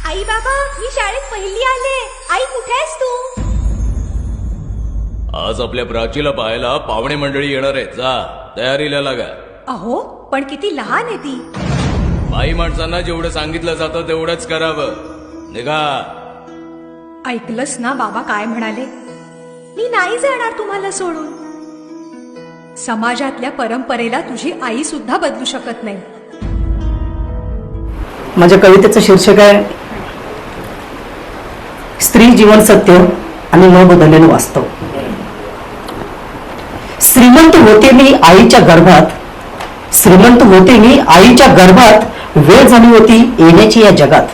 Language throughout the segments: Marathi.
आई बाबा, मी शाळेत पहिली आले. आई कुठे आहेस तू? आज आपल्या प्राचीला पाहायला पाहुणे मंडळी येणार आहेत. जा, तयारीला लागा. अहो, पण किती लहान आहे ती. बाई माणसांना जेवढं सांगितलं जातं तेवढंच करावं. निघा. ऐकलंस ना बाबा काय म्हणाले? मी नाही जाणार तुम्हाला सोडून. समाजातल्या परंपरेला तुझी आई सुद्धा बदलू शकत नाही. माझ्या कवितेचं शीर्षक आहे स्त्री जीवन सत्य आणि न बदललेलं वास्तव. श्रीमंत होते मी आईच्या गर्भात, श्रीमंत होते मी आईच्या गर्भात, वेळ झाली होती येण्याची या जगात.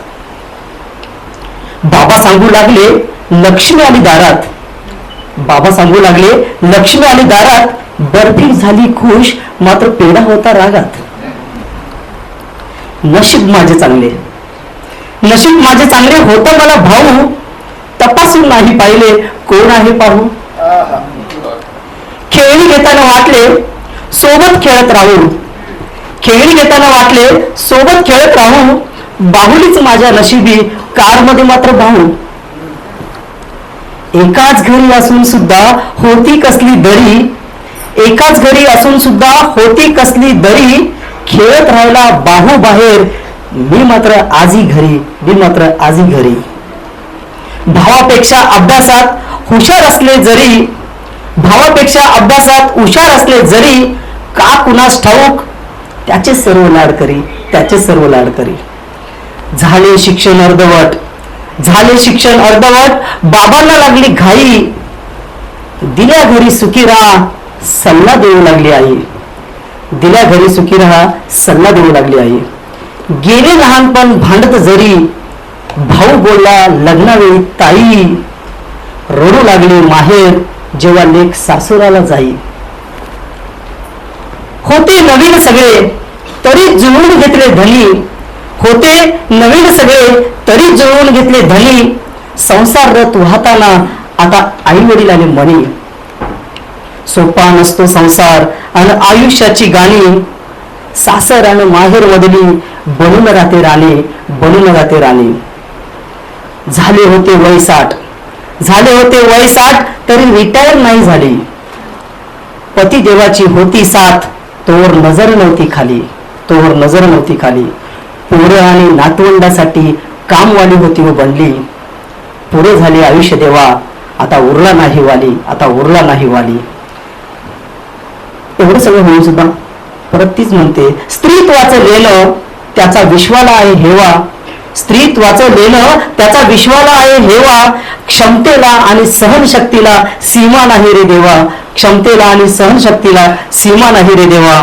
बाबा सांगू लागले लक्ष्मी आली दारात, बाबा सांगू लागले लक्ष्मी आली दारात, बर्फी झाली खुश मात्र पेढा होता रागात. नशीब माझे चांगले, नशीब माझे चांगले होतं मला भाऊ, तपासून नाही पाहिले कोण आहे पाहू. खेळणी घेताना वाटले सोबत खेळत राहू, खेळणी घेताना वाटले सोबत खेळत राहू, बाहुलीच माझ्या नशिबी कारमध्ये मात्र भाऊ. एकाच घरी असून सुद्धा होती कसली दरी, एकाच घरी असून सुद्धा होती कसली दरी, खेळत राहिला बाहू बाहेर, मी मात्र आजी घरी, मी मात्र आजी घरी. भावापेक्षा अभ्यासात हुशार असले जरी, भावापेक्षा अभ्यासात हुशार असले जरी, का कुणास ठाऊक त्याचे सर्व लाड करी, त्याचे सर्व लाड करी. झाले शिक्षण अर्धवट, झाले शिक्षण अर्धवट, बाबांना लागली घाई, दिल्या घरी सुखी राहा सल्ला देऊ लागली आई, दिल्या घरी सुखी राहा सल्ला देऊ लागली आई. गेले लहानपण भांडत जरी, भाऊ बोलला लग्नावेळी ताई, रडू लागले माहेर जेव्हा लेक सासुराला जाई. होते नवीन सगळे तरी जुळवून घेतले धनी, होते नवीन सगळे तरी जुळवून घेतले धनी, संसार रथ वाहताना आता आई वडील आले मनी. सोपा नसतो संसार आणि आयुष्याची गाणी, सासर आणि माहेर मधली बनून राहते राणी, बनून राहते राणी. झाले होते वय 60, झाले होते वय 60 तरी रिटायर नाही झाली, पती देवाची होती साथ तोवर नजर नव्हती खाली, तोवर नजर नव्हती खाली. पोरं आणि नातवंडासाठी कामवाली होती व बनली, पुरे झाले आयुष्य देवा आता उरला नाही वाली, आता उरला नाही वाली. एवढं सगळं होऊन सुद्धा परत तीच म्हणते स्त्रीत्वाचं लेणं त्याचा विश्वाला आहे हेवा, स्त्रीत्वाचं लेणं त्याचा विश्वाला आहे हेवा, क्षमतेला आणि सहनशक्तीला सीमा नाही रे देवा, क्षमतेला आणि सहनशक्तीला सीमा नाही रे देवा.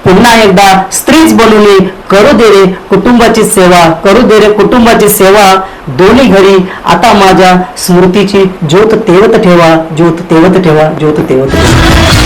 पुन्हा एकदा स्त्रीच बनून करू दे रे कुटुंबाची सेवा, करू दे रे कुटुंबाची सेवा. दोन्ही घरी आता माझ्या स्मृतीची ज्योत तेवत ठेवा, ज्योत तेवत ठेवा, ज्योत तेवत ठेवा.